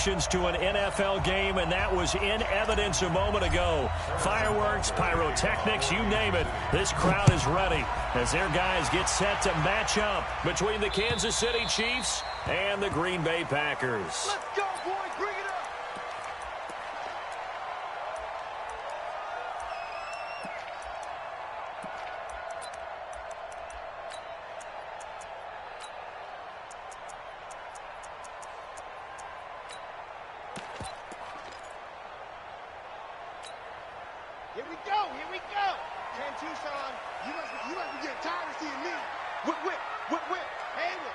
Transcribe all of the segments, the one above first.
emotions to an NFL game, and that was in evidence a moment ago. Fireworks, pyrotechnics, you name it. This crowd is ready as their guys get set to match up between the Kansas City Chiefs and the Green Bay Packers. Let's go, boys. Bring it up. Here we go. Here we go. Ken Tucson, you must be getting tired of seeing me. Whip. Hey, whip.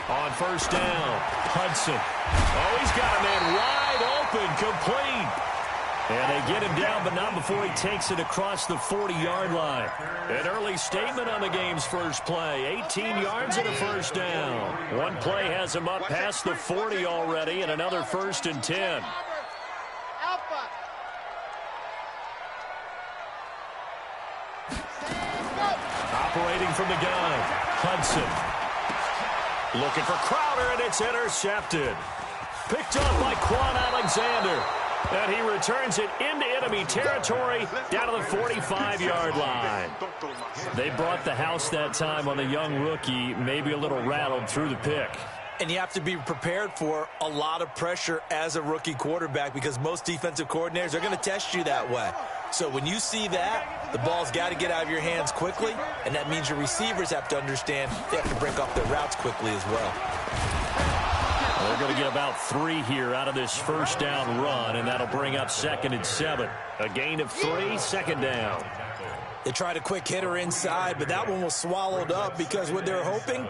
On first down, Hudson. Oh, he's got a man wide open, complete. And they get him down, but not before he takes it across the 40-yard line. An early statement on the game's first play. 18 yards and a first down. One play has him up past the 40 already, and another 1st and 10. Operating from the gun, Hudson. Looking for Crowder, and it's intercepted. Picked up by Quan Alexander. And he returns it into enemy territory down to the 45-yard line. They brought the house that time on the young rookie, maybe a little rattled through the pick. And you have to be prepared for a lot of pressure as a rookie quarterback because most defensive coordinators are going to test you that way. So when you see that, the ball's got to get out of your hands quickly, and that means your receivers have to understand they have to break off their routes quickly as well. They're going to get about 3 here out of this first down run, and that'll bring up 2nd and 7. A gain of 3, 2nd down. They tried a quick hitter inside, but that one was swallowed up because what they're hoping,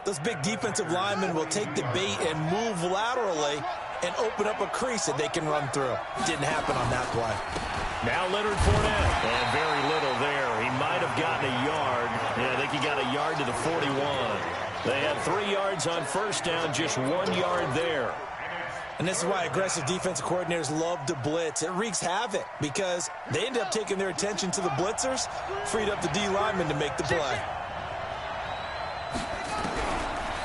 those big defensive linemen will take the bait and move laterally and open up a crease that they can run through. Didn't happen on that play. Now Leonard Fournette, and very little there. He might have gotten a yard. Yeah, I think he got a yard to the 41. They had 3 yards on first down, just 1 yard there. And this is why aggressive defensive coordinators love to blitz. It wreaks havoc because they end up taking their attention to the blitzers, freed up the D lineman to make the play.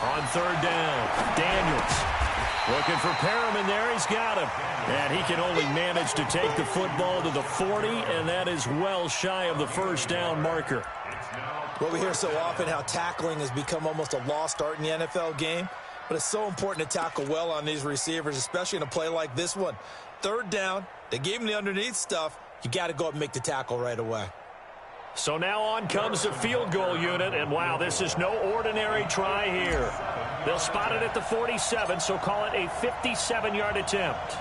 On 3rd down, Daniels. Looking for Perriman there. He's got him. And he can only manage to take the football to the 40, and that is well shy of the first down marker. Well, we hear so often how tackling has become almost a lost art in the NFL game, but it's so important to tackle well on these receivers, especially in a play like this one. 3rd down, they gave him the underneath stuff. You got to go up and make the tackle right away. So now on comes the field goal unit, and wow, this is no ordinary try here. They'll spot it at the 47, so call it a 57-yard attempt.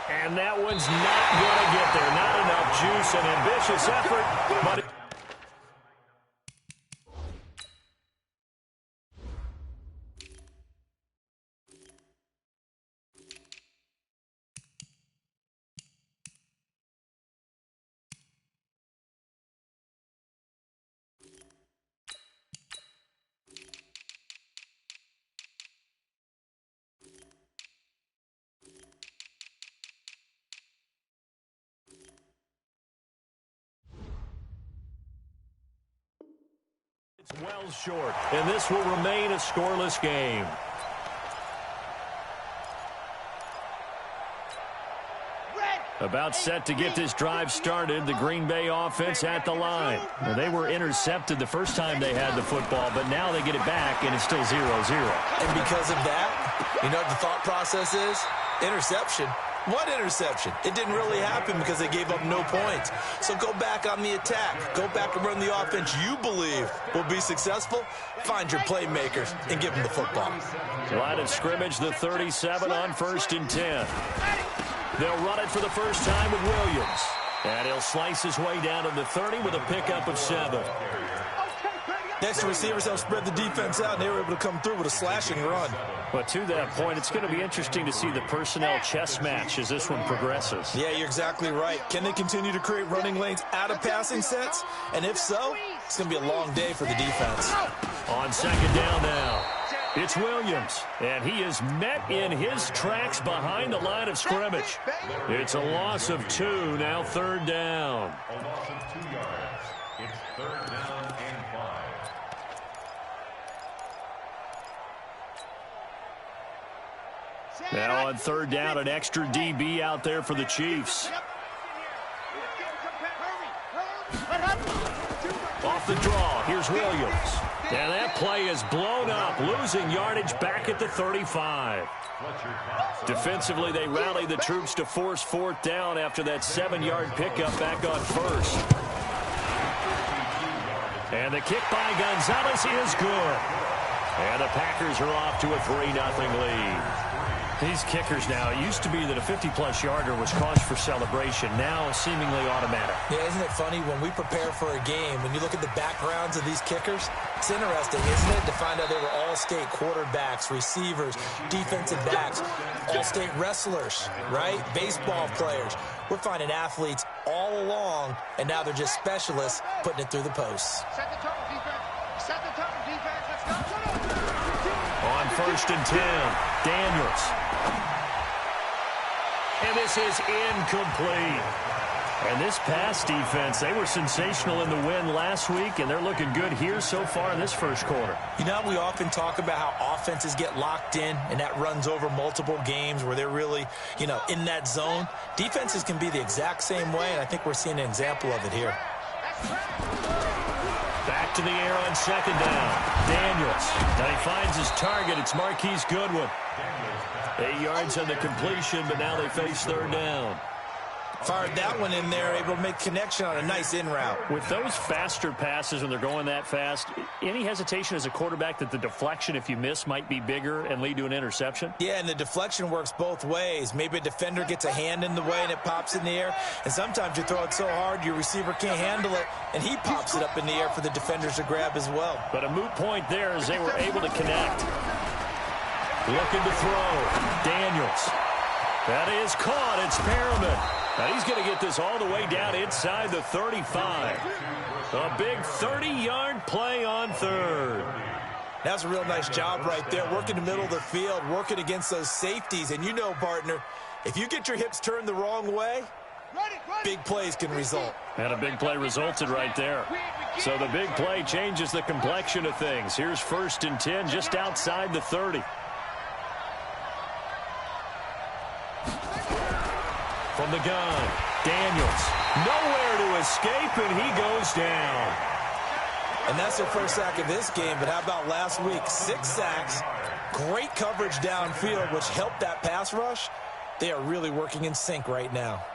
And that one's not going to get there. Not enough juice, an ambitious effort, but it's well short, and this will remain a scoreless game. About set to get this drive started, the Green Bay offense at the line. Well, they were intercepted the first time they had the football, but now they get it back, and it's still 0-0. And because of that, you know what the thought process is? Interception. What interception? It didn't really happen because they gave up no points. So go back on the attack. Go back and run the offense you believe will be successful. Find your playmakers and give them the football. Line of scrimmage, the 37 on 1st and 10. They'll run it for the first time with Williams. And he'll slice his way down to the 30 with a pickup of 7. Next, the receivers help spread the defense out, and they were able to come through with a slashing run. But to that point, it's going to be interesting to see the personnel chess match as this one progresses. Yeah, you're exactly right. Can they continue to create running lanes out of passing sets? And if so, it's going to be a long day for the defense. On 2nd down now, it's Williams, and he is met in his tracks behind the line of scrimmage. It's a loss of 2, now 3rd down. Now on third down, an extra DB out there for the Chiefs. Off the draw, here's Williams. And that play is blown up, losing yardage back at the 35. Defensively, they rally the troops to force fourth down after that 7-yard pickup back on first. And the kick by Gonzalez is good. And the Packers are off to a 3-0 lead. These kickers now, it used to be that a 50-plus yarder was cause for celebration, now seemingly automatic. Yeah, isn't it funny when we prepare for a game, when you look at the backgrounds of these kickers, it's interesting, isn't it, to find out they were all-state quarterbacks, receivers, defensive backs, all-state wrestlers, right? Baseball players. We're finding athletes all along, and now they're just specialists putting it through the posts. Set the tone, defense. Set the tone, defense. Let's go. On first and 10, Daniels. And this is incomplete. And this pass defense, they were sensational in the win last week, and they're looking good here so far in this first quarter. You know, we often talk about how offenses get locked in, and that runs over multiple games where they're really, you know, in that zone. Defenses can be the exact same way, and I think we're seeing an example of it here. Back to the air on second down. Daniels. Now he finds his target. It's Marquise Goodwin. 8 yards on the completion, but now they face third down. Fired that one in there, able to make connection on a nice in route. With those faster passes when they're going that fast, any hesitation as a quarterback that the deflection, if you miss, might be bigger and lead to an interception? Yeah, and the deflection works both ways. Maybe a defender gets a hand in the way and it pops in the air, and sometimes you throw it so hard your receiver can't handle it, and he pops it up in the air for the defenders to grab as well. But a moot point there as they were able to connect. Looking to throw. Daniels. That is caught. It's Perriman. Now he's going to get this all the way down inside the 35. A big 30-yard play on third. That's a real nice job right there, working the middle of the field, working against those safeties. And you know, partner, if you get your hips turned the wrong way, big plays can result. And a big play resulted right there. So the big play changes the complexion of things. Here's first and 10 just outside the 30. From the gun, Daniels. Nowhere to escape, and he goes down. And that's their first sack of this game, but how about last week? 6 sacks, great coverage downfield, which helped that pass rush. They are really working in sync right now.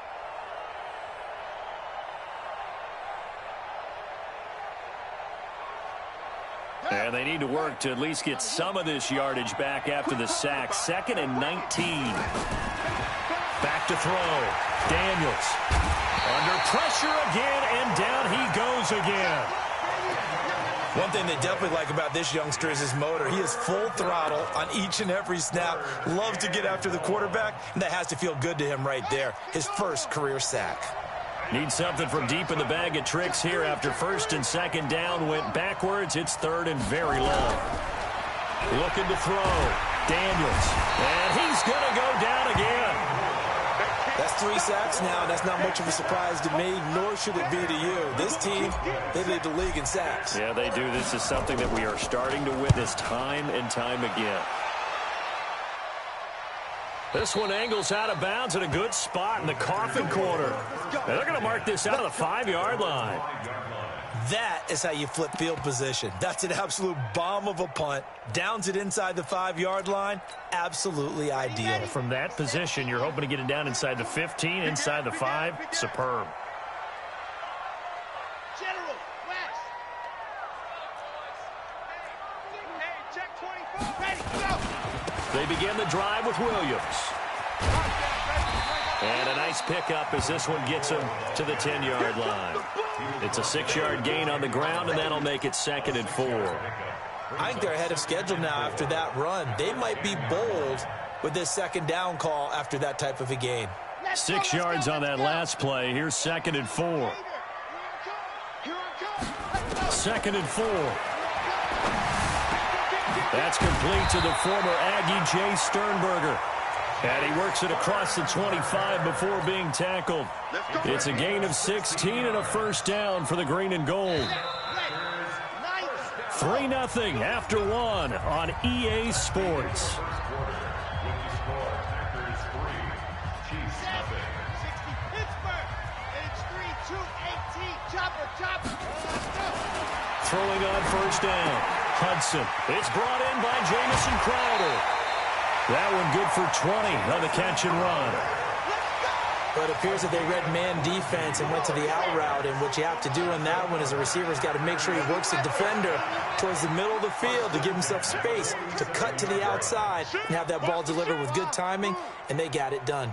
And they need to work to at least get some of this yardage back after the sack. 2nd and 19. Back to throw. Daniels. Under pressure again, and down he goes again. One thing they definitely like about this youngster is his motor. He is full throttle on each and every snap. Loves to get after the quarterback, and that has to feel good to him right there. His first career sack. Need something from deep in the bag of tricks here after first and second down went backwards. It's third and very long. Looking to throw. Daniels. And he's going to go down again. That's 3 sacks now. That's not much of a surprise to me, nor should it be to you. This team, they lead the league in sacks. Yeah, they do. This is something that we are starting to witness time and time again. This one angles out of bounds at a good spot in the coffin corner. And they're going to mark this out of the 5-yard line. That is how you flip field position. That's an absolute bomb of a punt. Downs it inside the 5-yard line. Absolutely ideal. From that position, you're hoping to get it down inside the 15, inside the 5. Superb. General, West. Hey, check 24. Ready, go. They begin the drive with Williams. And a nice pickup as this one gets him to the 10-yard line. It's a 6-yard gain on the ground, and that'll make it 2nd and 4. I think they're ahead of schedule now after that run. They might be bold with this second down call after that type of a gain. 6 yards on that last play. Here's 2nd and 4. 2nd and 4. That's complete to the former Aggie Jay Sternberger. And he works it across the 25 before being tackled. It's a gain of 16 and a first down for the green and gold. 3-0 after 1 on EA Sports. Chopper, chopper. Throwing on first down. Hudson. It's brought in by Jamison Crowder. That one good for 20 on the catch and run. But it appears that they read man defense and went to the out route, and what you have to do in that one is the receiver's got to make sure he works the defender towards the middle of the field to give himself space to cut to the outside and have that ball delivered with good timing, and they got it done.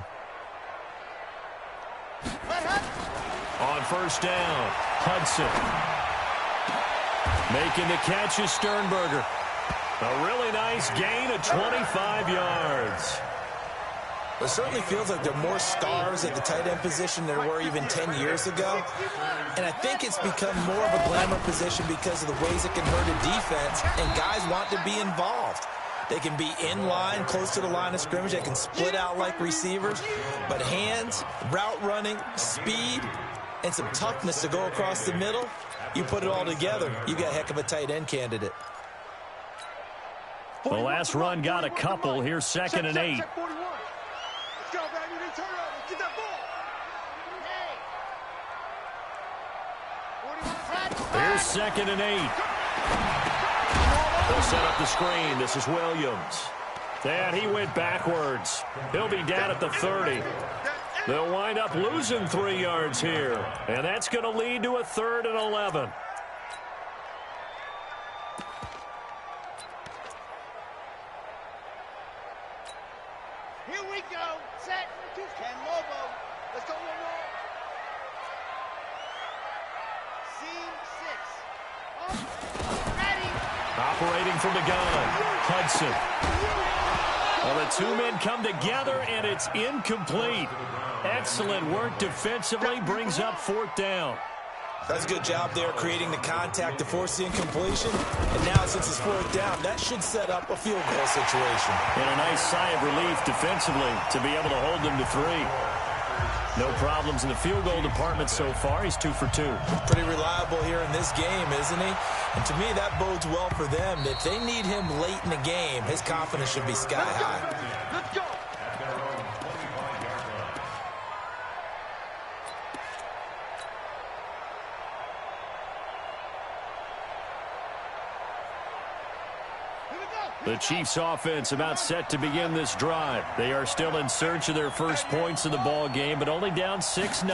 On first down, Hudson. Making the catch is Sternberger. A really nice gain of 25 yards. It certainly feels like there are more stars at the tight end position than there were even 10 years ago. And I think it's become more of a glamour position because of the ways it can hurt a defense, and guys want to be involved. They can be in line, close to the line of scrimmage. They can split out like receivers. But hands, route running, speed, and some toughness to go across the middle, you put it all together, you got a heck of a tight end candidate. The last run got a couple. Here's 2nd and 8. Let's go, baby. They turn up. Let's get that ball. Here's 2nd and 8. They'll set up the screen. This is Williams. And he went backwards. He'll be down at the 30. They'll wind up losing 3 yards here. And that's going to lead to a 3rd and 11. Here we go. Set. Ken Lobo. Let's go, Lobo. Scene 6. Ready. Operating from the gun, Hudson. Well, the two men come together, and it's incomplete. Excellent work defensively, brings up 4th down. That's a good job there creating the contact to force the incompletion. And now, since it's 4th down, that should set up a field goal situation. And a nice sigh of relief defensively to be able to hold them to 3. No problems in the field goal department so far. He's 2 for 2. Pretty reliable here in this game, isn't he? And to me, that bodes well for them. If they need him late in the game, his confidence should be sky high. Let's go. The Chiefs offense about set to begin this drive. They are still in search of their first points in the ball game, but only down 6-0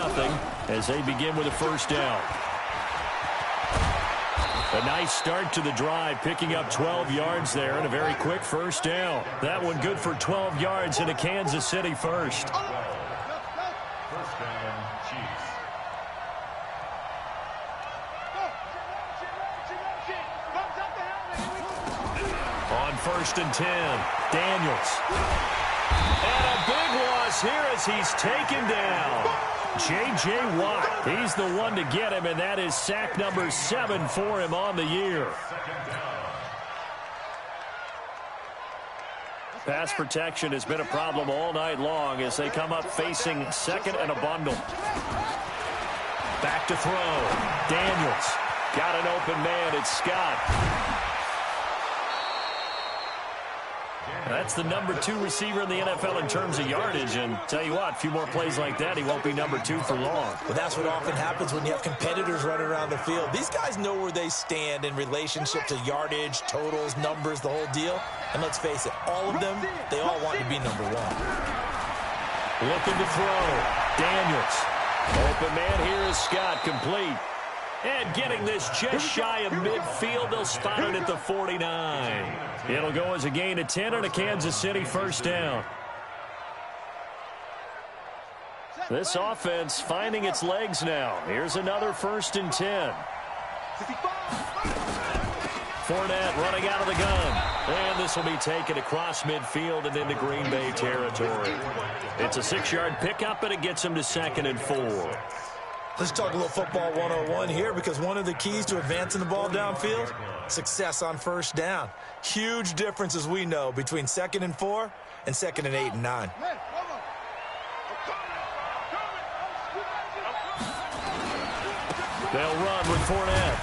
as they begin with a first down. A nice start to the drive, picking up 12 yards there and a very quick first down. That one good for 12 yards into Kansas City first. First down, Chiefs. On 1st and 10, Daniels. And a big loss here as he's taken down. J.J. Watt, he's the one to get him, and that is sack number 7 for him on the year. Pass protection has been a problem all night long as they come up facing 2nd and a bundle. Back to throw. Daniels got an open man. It's Scott. That's the number 2 receiver in the NFL in terms of yardage, and tell you what, a few more plays like that, he won't be number 2 for long. But that's what often happens when you have competitors running around the field. These guys know where they stand in relationship to yardage, totals, numbers, the whole deal. And let's face it, all of them, they all want to be number 1. Looking to throw. Daniels. Open man here is Scott, complete. And getting this just shy of midfield, they'll spot it at the 49. It'll go as a gain of 10 and a Kansas City first down. This offense finding its legs now. Here's another 1st and 10. Fournette running out of the gun. And this will be taken across midfield and into Green Bay territory. It's a 6-yard pickup, and it gets him to 2nd and 4. Let's talk a little football 101 here, because one of the keys to advancing the ball downfield, success on first down. Huge difference, as we know, between 2nd and 4 and 2nd and 8 and 9. They'll run with Fournette.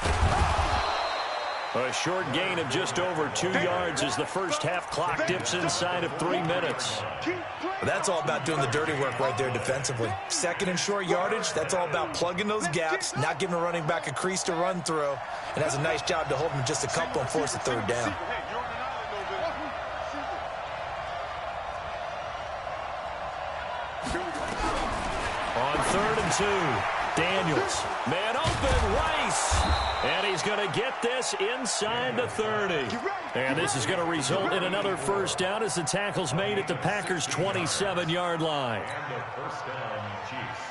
A short gain of just over 2 yards as the first half clock dips inside of 3 minutes. Well, that's all about doing the dirty work right there defensively. Second and short yardage, that's all about plugging those gaps, not giving a running back a crease to run through, and has a nice job to hold him just a couple and force a third down. On 3rd and 2, Daniels, man open, Rice, and he's going to get this inside the 30. And this is going to result in another first down as the tackle's made at the Packers' 27-yard line. And a first down, Chiefs.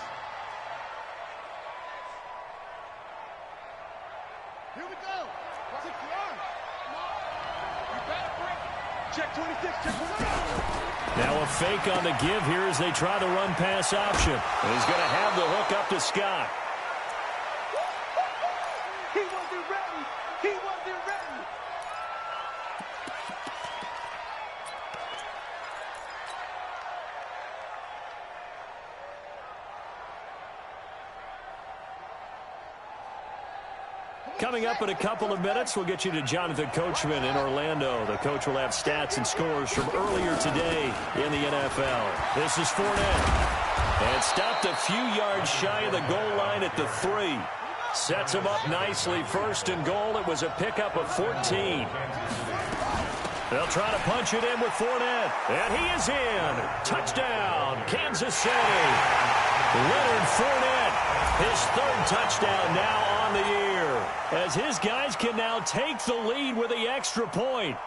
Here we go. 6 yards. You better break. Check 26. Check 26. Now a fake on the give here as they try the run-pass option. And he's going to have the hook up to Scott. He wasn't ready. He wasn't ready. Coming up in a couple of minutes, we'll get you to Jonathan Coachman in Orlando. The coach will have stats and scores from earlier today in the NFL. This is Fournette. And stopped a few yards shy of the goal line at the 3. Sets him up nicely. 1st and goal. It was a pickup of 14. They'll try to punch it in with Fournette. And he is in. Touchdown, Kansas City. Leonard Fournette, his 3rd touchdown now on the year, as his guys can now take the lead with the extra point.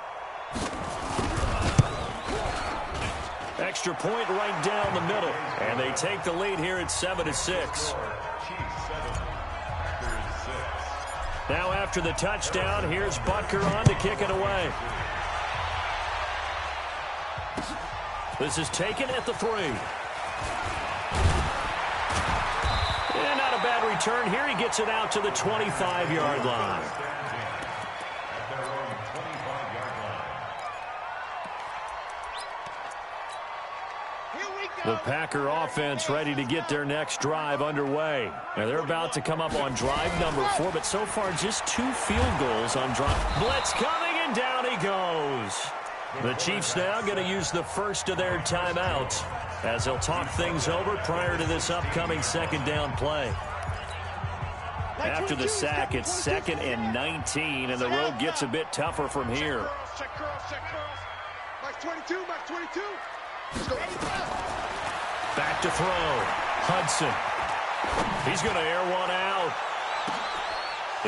Extra point right down the middle, and they take the lead here at 7-6. Chiefs 7, Packers 6. Now after the touchdown, here's Butker on to kick it away. This is taken at the 3. And not a bad return here. He gets it out to the 25-yard line. At their own 25-yard line. Here we go. The Packer offense ready to get their next drive underway. Now they're about to come up on drive number 4, but so far just 2 field goals on drive. Blitz coming, and down he goes. The Chiefs now going to use the first of their timeouts as they'll talk things over prior to this upcoming 2nd down play. After the sack, it's 2nd and 19, and the road gets a bit tougher from here. Check cross, check cross. Max 22, Max 22. Let's go. Back to throw. Hudson. He's going to air one out.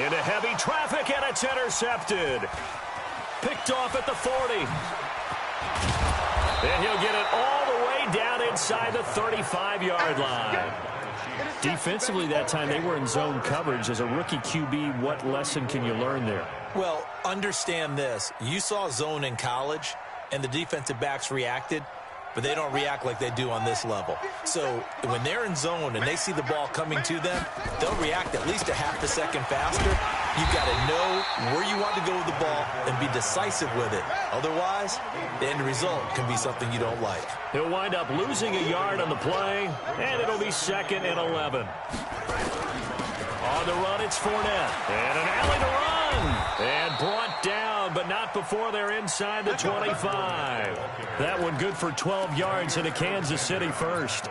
Into heavy traffic, and it's intercepted. Picked off at the 40. And he'll get it all the way down inside the 35-yard line. Defensively that time, they were in zone coverage. As a rookie QB, what lesson can you learn there? Well, understand this. You saw zone in college, and the defensive backs reacted, but they don't react like they do on this level. So when they're in zone and they see the ball coming to them, they'll react at least a half a second faster. You've got to know where you want to go with the ball and be decisive with it. Otherwise, the end result can be something you don't like. He'll wind up losing a yard on the play, and it'll be 2nd and 11. On the run, it's Fournette. And an alley to run. And brought down, but not before they're inside the 25. That one good for 12 yards and a Kansas City first.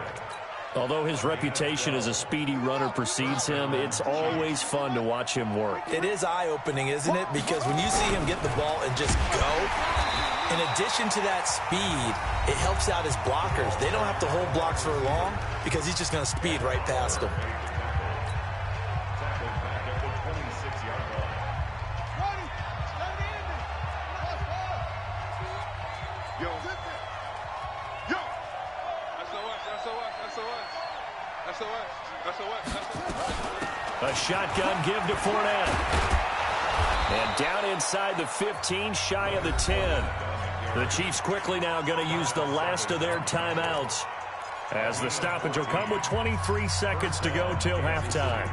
Although his reputation as a speedy runner precedes him, it's always fun to watch him work. It is eye-opening, isn't it? Because when you see him get the ball and just go, in addition to that speed, it helps out his blockers. They don't have to hold blocks for long because he's just going to speed right past them. Tackled back at the 26-yard line. Yo. Yo. A shotgun give to Fournette. And down inside the 15, shy of the 10. The Chiefs quickly now going to use the last of their timeouts, as the stoppage will come with 23 seconds to go till halftime.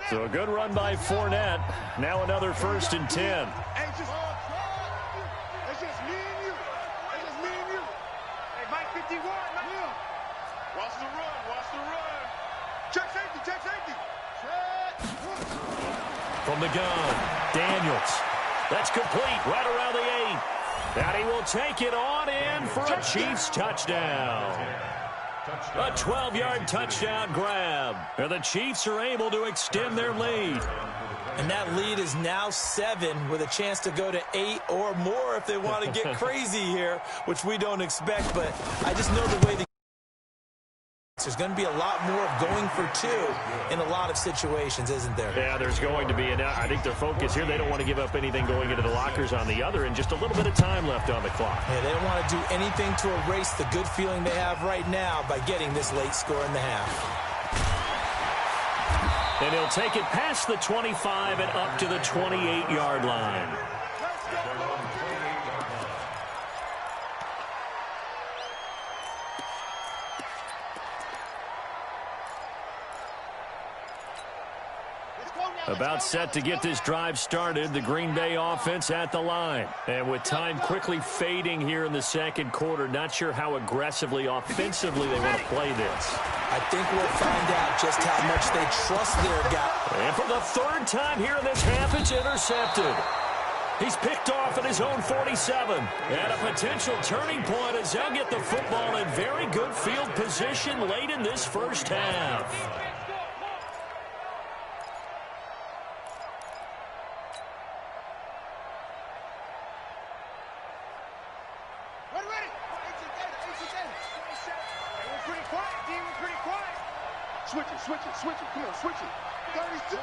So a good run by Fournette. Now another 1st and 10. Hey, it's just me and you. It's just me and you. Hey, Mike 51, man. Watch the run. Watch the run. Check safety. Check safety. Check. From the gun, Daniels. That's complete right around the 8. And he will take it on in for a Chiefs touchdown. A 12-yard touchdown grab. And the Chiefs are able to extend their lead. And that lead is now 7 with a chance to go to 8 or more if they want to get crazy here, which we don't expect. But I just know the way there's going to be a lot more of going for 2 in a lot of situations, isn't there? Yeah, there's going to be. And I think their focus here, they don't want to give up anything going into the lockers on the other, and just a little bit of time left on the clock. Yeah, they don't want to do anything to erase the good feeling they have right now by getting this late score in the half. And he'll take it past the 25 and up to the 28-yard line. About set to get this drive started, the Green Bay offense at the line. And with time quickly fading here in the second quarter, not sure how aggressively, offensively they want to play this. I think we'll find out just how much they trust their guy. And for the 3rd time here in this half, it's intercepted. He's picked off at his own 47. And a potential turning point as they'll get the football in very good field position late in this first half. Switch it. Come on, switch it. 32.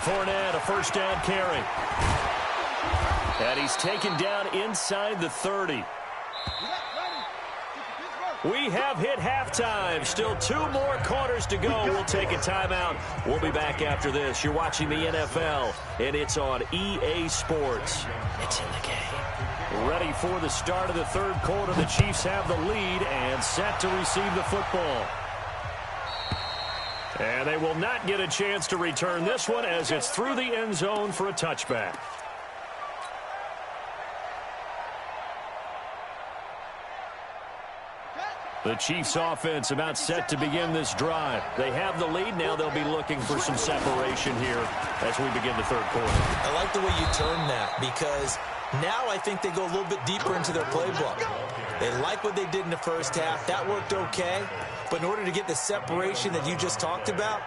Fournette, a first down carry. And he's taken down inside the 30. We have hit halftime. Still 2 more quarters to go. We'll take a timeout. We'll be back after this. You're watching the NFL, and it's on EA Sports. It's in the game. Ready for the start of the 3rd quarter. The Chiefs have the lead and set to receive the football. And they will not get a chance to return this one as it's through the end zone for a touchback. The Chiefs offense about set to begin this drive. They have the lead. Now they'll be looking for some separation here as we begin the 3rd quarter. I like the way you term that because now I think they go a little bit deeper into their playbook. They like what they did in the first half. That worked okay. But in order to get the separation that you just talked about,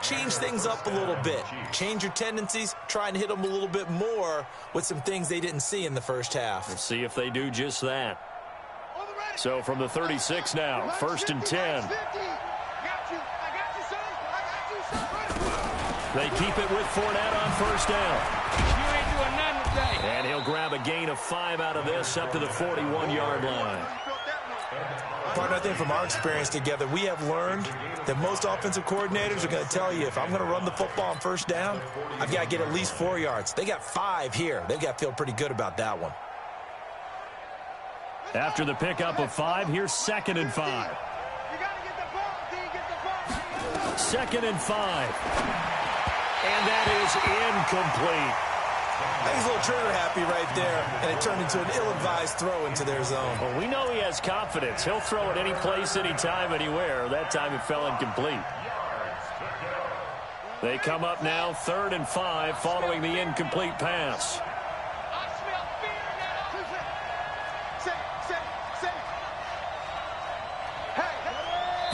change things up a little bit. Change your tendencies. Try and hit them a little bit more with some things they didn't see in the first half. Let's see if they do just that. So from the 36 now, 1st and 10. They keep it with Fournette on 1st down. And he'll grab a gain of 5 out of this up to the 41-yard line. Partner, I think from our experience together, we have learned that most offensive coordinators are going to tell you if I'm going to run the football on 1st down, I've got to get at least 4 yards. They got 5 here. They've got to feel pretty good about that one. After the pickup of 5, here's 2nd and 5. 2nd and 5. And that is incomplete. I think he's a little trigger happy right there, and it turned into an ill-advised throw into their zone. Well, we know he has confidence. He'll throw it any place, anytime, anywhere. That time it fell incomplete. They come up now 3rd and 5 following the incomplete pass.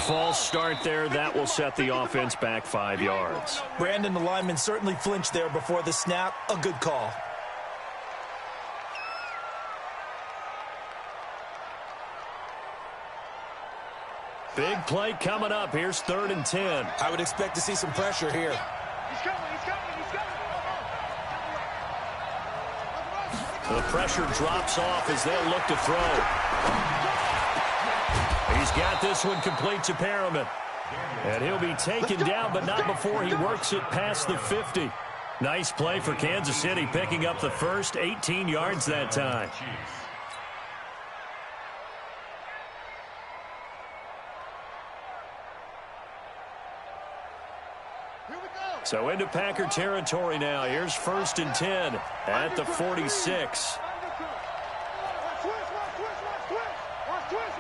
False start there. That will set the offense back 5 yards. Brandon, the lineman, certainly flinched there before the snap. A good call. Big play coming up. Here's 3rd and 10. I would expect to see some pressure here. He's coming. The pressure drops off as they'll look to throw. He's got this one complete to Perriman. And he'll be taken down, but not before he works it past the 50. Nice play for Kansas City, picking up the first 18 yards that time. So into Packer territory now. Here's 1st and 10 at the 46. Check.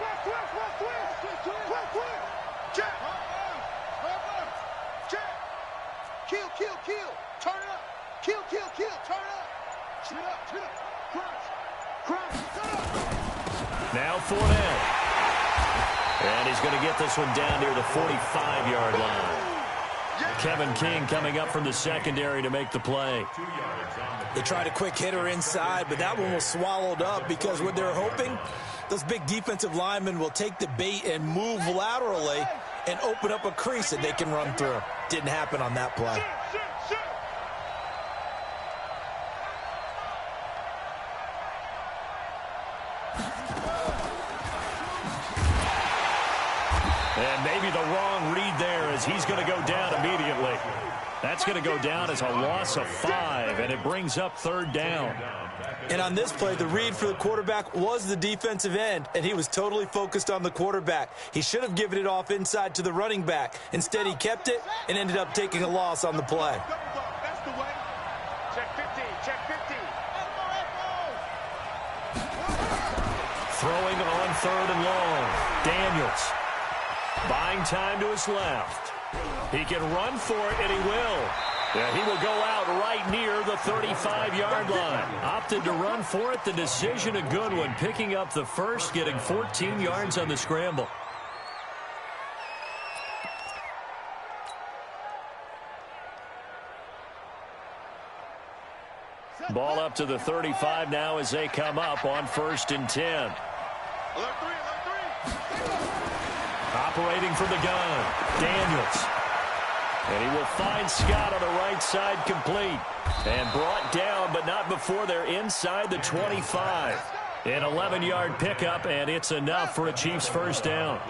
Check. Kill. Turn it up. Kill. Turn it up. Turn up. Crunch. Turn up. Now Fournette. And he's going to get this one down near the 45-yard line. Kevin King coming up from the secondary to make the play. They tried a quick hitter inside, but that one was swallowed up because what they're hoping, those big defensive linemen will take the bait and move laterally and open up a crease that they can run through. Didn't happen on that play. And maybe the wrong read there as he's going to go down immediately. That's going to go down as a loss of 5, and it brings up 3rd down. And on this play, the read for the quarterback was the defensive end, and he was totally focused on the quarterback. He should have given it off inside to the running back. Instead, he kept it and ended up taking a loss on the play. That's the way. Check 50. Throwing on 3rd and long. Daniels. Buying time to his left. He can run for it, and he will. Yeah, he will go out right near the 35-yard line. Opted to run for it. The decision a good one. Picking up the first, getting 14 yards on the scramble. Ball up to the 35 now as they come up on 1st and 10. Alert 3. Operating from the gun, Daniels. And he will find Scott on the right side complete. And brought down, but not before they're inside the 25. An 11-yard pickup, and it's enough for a Chiefs first down.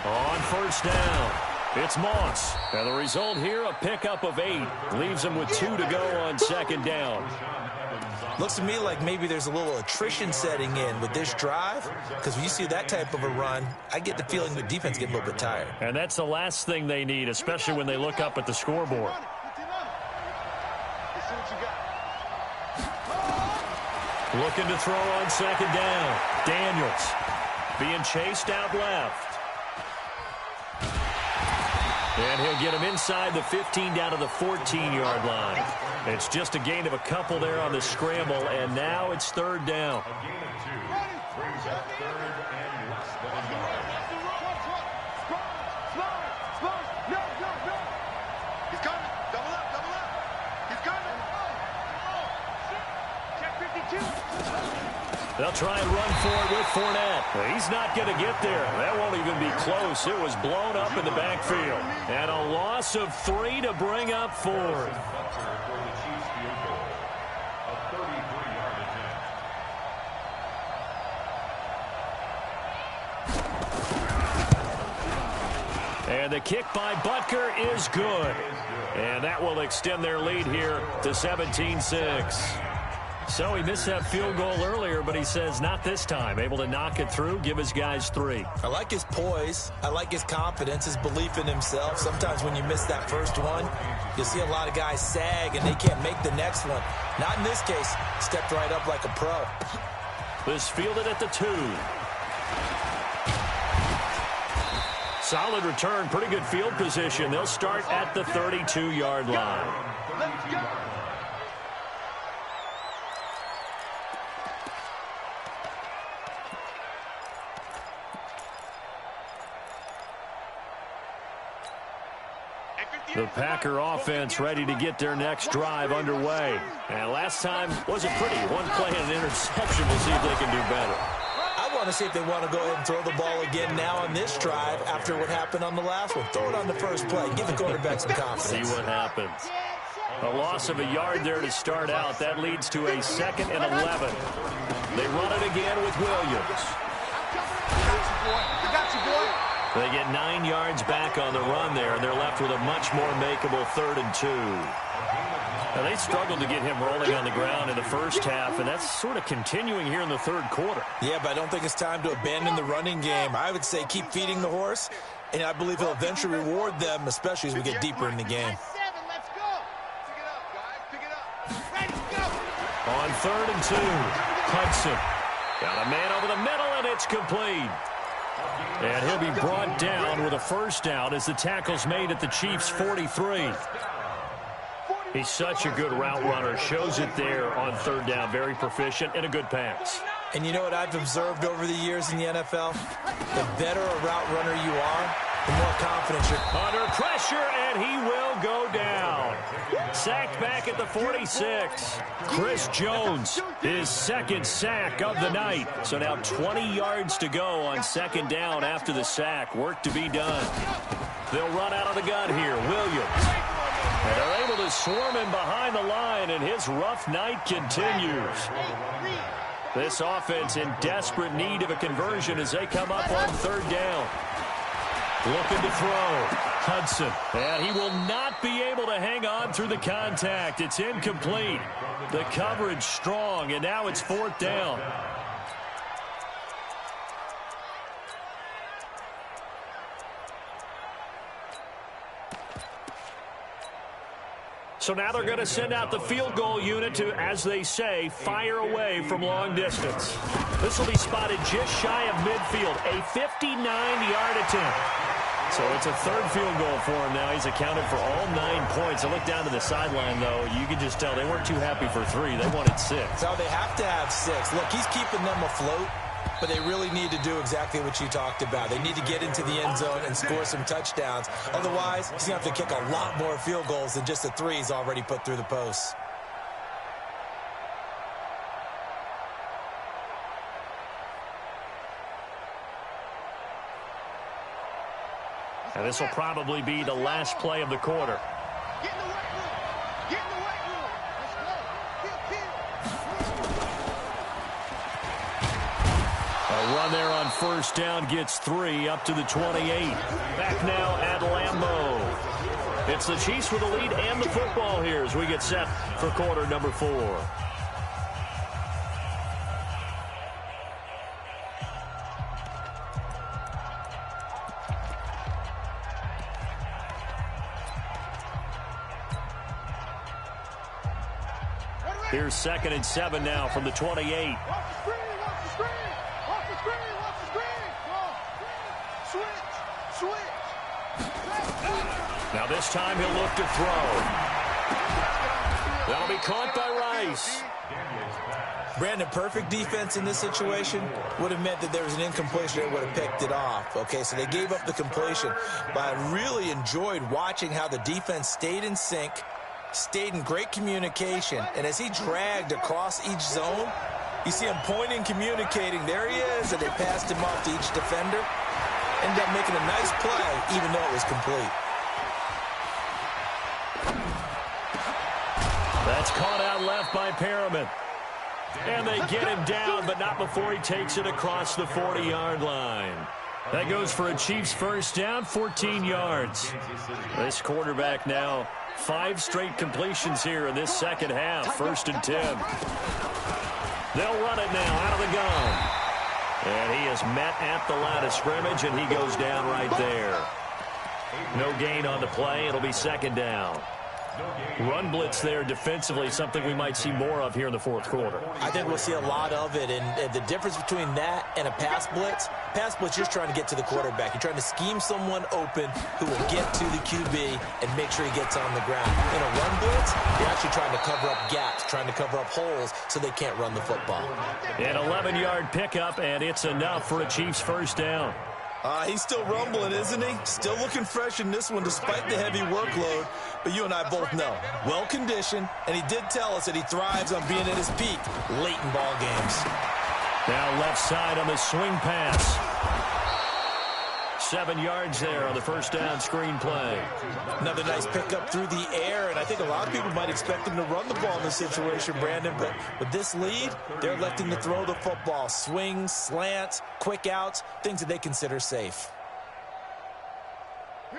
On 1st down, it's Moss. And the result here, a pickup of 8. Leaves him with 2 to go on 2nd down. Looks to me like maybe there's a little attrition setting in with this drive, because when you see that type of a run, I get the feeling the defense gets a little bit tired. And that's the last thing they need, especially when they look up at the scoreboard. Looking to throw on 2nd down. Daniels being chased out left. And he'll get him inside the 15 down to the 14-yard line. It's just a gain of a couple there on the scramble, and now it's 3rd down. A gain of 2 brings up 3rd and less than a yard. He's coming. Double up. He's coming. Check 52. They'll try and run for it with Fournette. Well, he's not going to get there. That won't even be close. It was blown up in the backfield. And a loss of 3 to bring up 4th. For the Chiefs field goal. A 33-yard attempt. And the kick by Butker is good. And that will extend their lead here to 17-6. So he missed that field goal earlier, but he says not this time. Able to knock it through, give his guys 3. I like his poise. I like his confidence, his belief in himself. Sometimes when you miss that first one, you'll see a lot of guys sag and they can't make the next one. Not in this case. Stepped right up like a pro. This fielded at the 2. Solid return, pretty good field position. They'll start at the 32-yard line. Let's go. The Packer offense ready to get their next drive underway. And last time wasn't pretty. One play and an interception. We'll see if they can do better. I want to see if they want to go ahead and throw the ball again now on this drive after what happened on the last one. Throw it on the first play. Give the quarterback some confidence. See what happens. A loss of a yard there to start out. That leads to a 2nd and 11. They run it again with Williams. I got you, boy. They get 9 yards back on the run there, and they're left with a much more makeable 3rd and 2. Now, they struggled to get him rolling on the ground in the first half, and that's sort of continuing here in the 3rd quarter. Yeah, but I don't think it's time to abandon the running game. I would say keep feeding the horse And I believe he'll eventually reward them, especially as we get deeper in the game. Let's go. Pick it up, guys. Pick it up. Ready, go. On 3rd and 2, Hudson. Got a man over the middle, and it's complete. And he'll be brought down with a first down as the tackle's made at the Chiefs' 43. He's such a good route runner. Shows it there on 3rd down. Very proficient and a good pass. And you know what I've observed over the years in the NFL? The better a route runner you are, the more confidence you're... Under pressure, and he will go down. Sacked back at the 46. Chris Jones, his 2nd sack of the night. So now 20 yards to go on 2nd down after the sack. Work to be done. They'll run out of the gun here. Williams. And they're able to swarm him behind the line, and his rough night continues. This offense in desperate need of a conversion as they come up on 3rd down. Looking to throw. Hudson. And he will not be able to hang on through the contact. It's incomplete. The coverage strong, and now it's 4th down. So now they're going to send out the field goal unit to, as they say, fire away from long distance. This will be spotted just shy of midfield, a 59-yard attempt. So it's a 3rd field goal for him now. He's accounted for all 9 points. I look down to the sideline, though. You can just tell they weren't too happy for 3. They wanted 6. So they have to have 6. Look, he's keeping them afloat, but they really need to do exactly what you talked about. They need to get into the end zone and score some touchdowns. Otherwise, he's going to have to kick a lot more field goals than just the 3 he's already put through the posts. And this will probably be the last play of the quarter. Get in the weight room. Get in the weight room. Let's go. A run there on 1st down gets 3 up to the 28. Back now at Lambeau. It's the Chiefs with the lead and the football here as we get set for quarter number 4. Here's 2nd and 7 now from the 28. Watch the screen. Watch the screen. Watch the screen. Watch the screen. Switch. Now this time he'll look to throw. That'll be caught by Rice. Brandon, perfect defense in this situation would have meant that there was an incompletion that would have picked it off. Okay, so they gave up the completion. But I really enjoyed watching how the defense stayed in sync, stayed in great communication, and as he dragged across each zone, you see him pointing, communicating. There he is, and they passed him off to each defender. Ended up making a nice play, even though it was complete. That's caught out left by Perriman. And they get him down, but not before he takes it across the 40-yard line. That goes for a Chiefs first down, 14 yards. This quarterback now, 5 straight completions here in this second half, 1st and 10. They'll run it now out of the gun. And he is met at the line of scrimmage, and he goes down right there. No gain on the play. It'll be 2nd down. Run blitz there defensively, something we might see more of here in the 4th quarter. I think we'll see a lot of it, and the difference between that and a pass blitz, you're trying to get to the quarterback. You're trying to scheme someone open who will get to the QB and make sure he gets on the ground. In a run blitz, you're actually trying to cover up gaps, trying to cover up holes so they can't run the football. An 11-yard pickup, and it's enough for a Chiefs first down. He's still rumbling, isn't he? Still looking fresh in this one despite the heavy workload. But you and I both know, well-conditioned, and he did tell us that he thrives on being at his peak late in ball games. Now left side on the swing pass. 7 yards there on the first down screen play. Another nice pickup through the air, and I think a lot of people might expect him to run the ball in this situation, Brandon, but with this lead, they're electing to throw the football. Swings, slants, quick outs, things that they consider safe.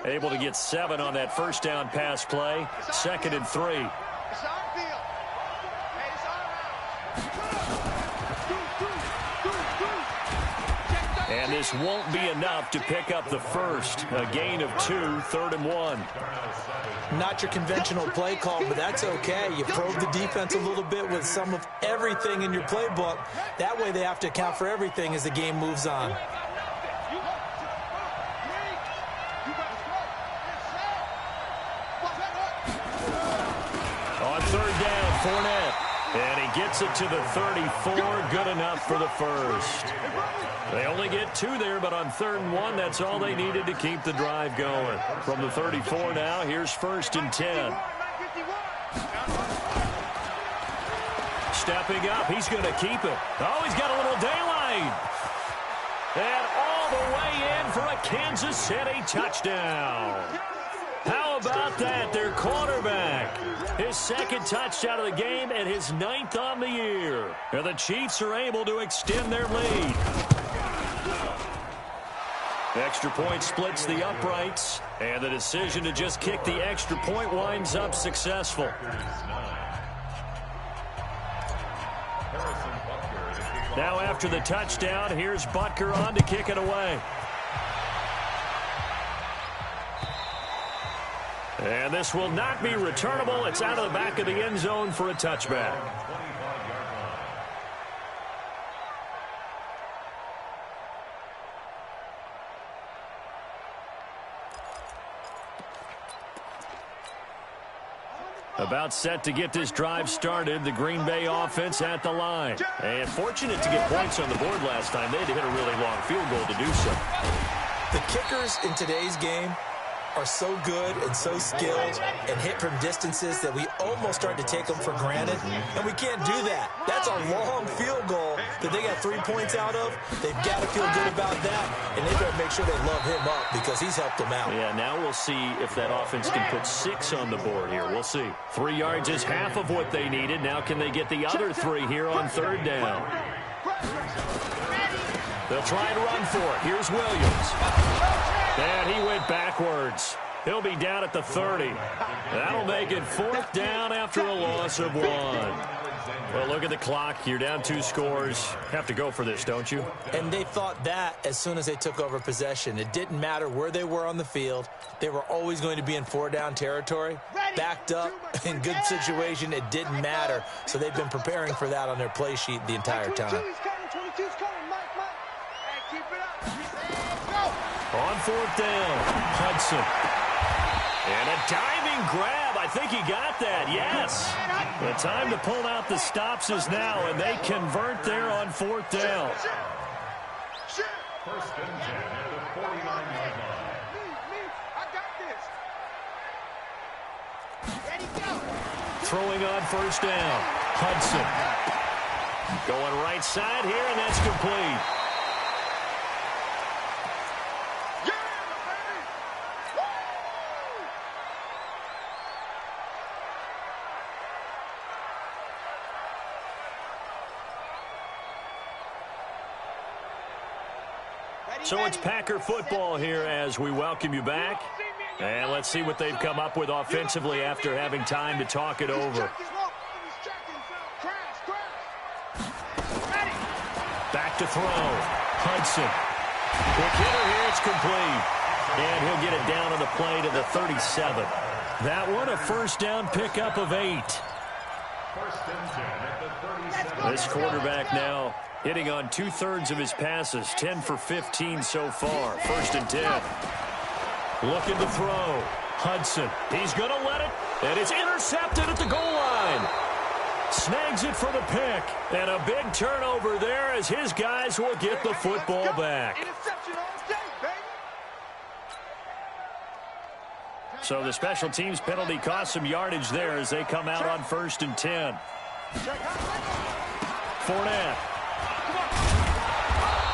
Able to get 7 on that first down pass play. 2nd and 3. It's our field. Hey, it's our house. And this won't be enough to pick up the first. A gain of 2, 3rd and 1. Not your conventional play call, but that's okay. You probe the defense a little bit with some of everything in your playbook. That way they have to account for everything as the game moves on. On 3rd down, Fournette. And he gets it to the 34. Good enough for the first. They only get 2 there, but on 3rd and 1, that's all they needed to keep the drive going. From the 34 now, here's 1st and 10. Stepping up, he's going to keep it. Oh, he's got a little daylight. And all the way in for a Kansas City touchdown. How about that? Their quarterback. His 2nd touchdown of the game and his 9th on the year. And the Chiefs are able to extend their lead. Extra point splits the uprights. And the decision to just kick the extra point winds up successful. Now after the touchdown, here's Butker on to kick it away. And this will not be returnable. It's out of the back of the end zone for a touchback. About set to get this drive started. The Green Bay offense at the line. And fortunate to get points on the board last time. They had to hit a really long field goal to do so. The kickers in today's game are so good and so skilled and hit from distances that we almost start to take them for granted, and we can't do that. That's a long field goal that they got 3 points out of. They've got to feel good about that, and they better make sure they love him up because he's helped them out. Yeah, now we'll see if that offense can put 6 on the board here. We'll see. 3 yards is half of what they needed. Now can they get the other 3 here on 3rd down? They'll try and run for it. Here's Williams. And he went backwards. He'll be down at the 30. That'll make it 4th down after a loss of 1. Well, look at the clock. You're down 2 scores. Have to go for this, don't you? And they thought that as soon as they took over possession. It didn't matter where they were on the field. They were always going to be in 4-down territory. Backed up, in good situation, it didn't matter. So they've been preparing for that on their play sheet the entire time. On 4th down, Hudson. And a diving grab. I think he got that, yes. The time to pull out the stops is now, and they convert there on 4th down. 1st and 10 at the 49-yard line. I got this. Ready, go. Throwing on 1st down, Hudson. Going right side here, and that's complete. So it's Packer football here as we welcome you back. And let's see what they've come up with offensively after having time to talk it over. Back to throw. Hudson. Quick hitter here. It's complete. And he'll get it down on the play to the 37. That one a 1st down pickup of 8. 1st and 10 at the 37. This quarterback now hitting on 2/3 of his passes, 10 for 15 so far. 1st and 10. Looking to throw. Hudson. He's going to let it, and it's intercepted at the goal line. Snags it for the pick, and a big turnover there as his guys will get the football back. So the special teams penalty cost some yardage there as they come out on 1st and 10. Fournette.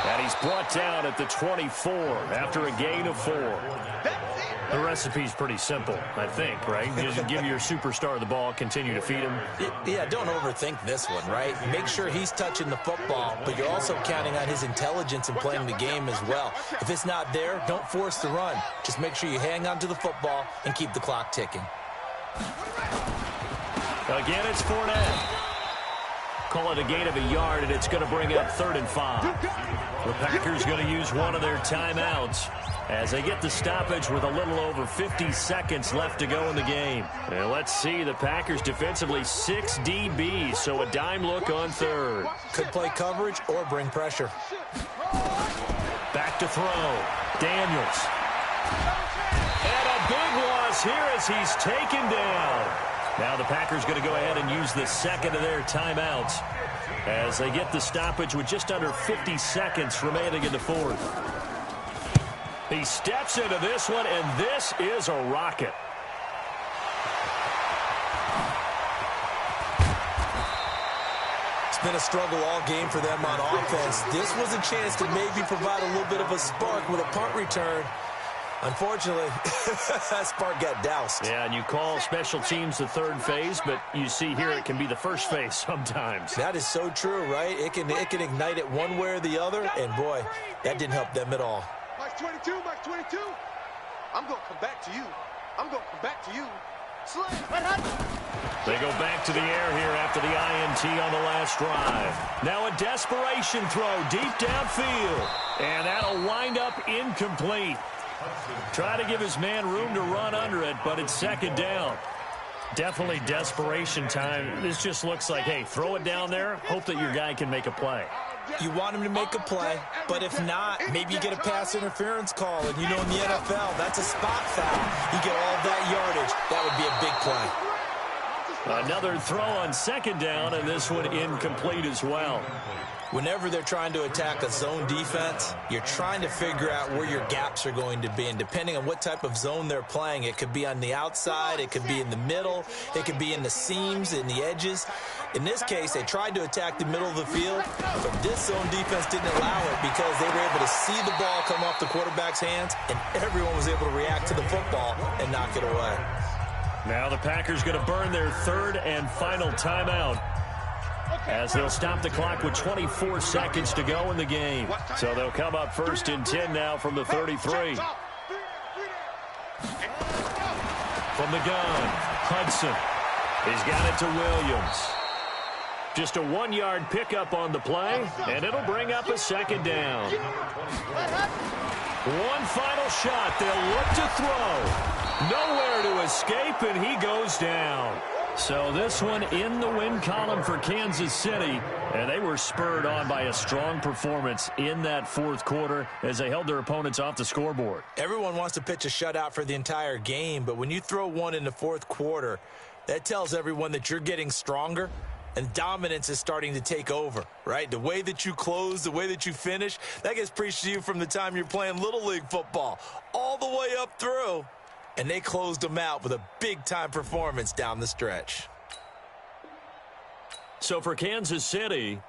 And he's brought down at the 24 after a gain of 4. The recipe's pretty simple, I think, right? You just give your superstar the ball, continue to feed him. Yeah, don't overthink this one, right? Make sure he's touching the football, but you're also counting on his intelligence in playing the game as well. If it's not there, don't force the run. Just make sure you hang on to the football and keep the clock ticking. Again, it's Fournette. Call it a gain of a yard, and it's going to bring up 3rd and 5. The Packers going to use one of their timeouts as they get the stoppage with a little over 50 seconds left to go in the game. And let's see, the Packers defensively 6 DBs, so a dime look on 3rd. Could play coverage or bring pressure. Back to throw. Daniels. And a big loss here as he's taken down. Now the Packers going to go ahead and use the second of their timeouts as they get the stoppage with just under 50 seconds remaining in the 4th. He steps into this one, and this is a rocket. It's been a struggle all game for them on offense. This was a chance to maybe provide a little bit of a spark with a punt return. Unfortunately, that spark got doused. Yeah, and you call special teams the 3rd phase, but you see here it can be the 1st phase sometimes. That is so true, right? It can ignite it one way or the other, and boy, that didn't help them at all. Mike 22, Mike 22. I'm going to come back to you. I'm going to come back to you. Slay. They go back to the air here after the INT on the last drive. Now a desperation throw deep downfield, and that'll wind up incomplete. Try to give his man room to run under it, but it's 2nd down. Definitely desperation time. This just looks like, hey, throw it down there, hope that your guy can make a play. You want him to make a play, but if not, maybe you get a pass interference call. And you know in the NFL, that's a spot foul. You get all that yardage. That would be a big play. Another throw on 2nd down, and this one incomplete as well. Whenever they're trying to attack a zone defense, you're trying to figure out where your gaps are going to be. And depending on what type of zone they're playing, it could be on the outside, it could be in the middle, it could be in the seams, in the edges. In this case, they tried to attack the middle of the field, but this zone defense didn't allow it because they were able to see the ball come off the quarterback's hands, and everyone was able to react to the football and knock it away. Now the Packers going to burn their 3rd and final timeout as they'll stop the clock with 24 seconds to go in the game. So they'll come up 1st and 10 now from the 33. From the gun, Hudson. He's got it to Williams. Just a 1-yard pickup on the play, and it'll bring up a 2nd down. One final shot. They'll look to throw. Nowhere to escape, and he goes down. So this one in the win column for Kansas City, and they were spurred on by a strong performance in that 4th quarter as they held their opponents off the scoreboard. Everyone wants to pitch a shutout for the entire game, but when you throw one in the 4th quarter, that tells everyone that you're getting stronger and dominance is starting to take over, right? The way that you close, the way that you finish, that gets preached to you from the time you're playing Little League football all the way up through. And they closed them out with a big-time performance down the stretch. So for Kansas City,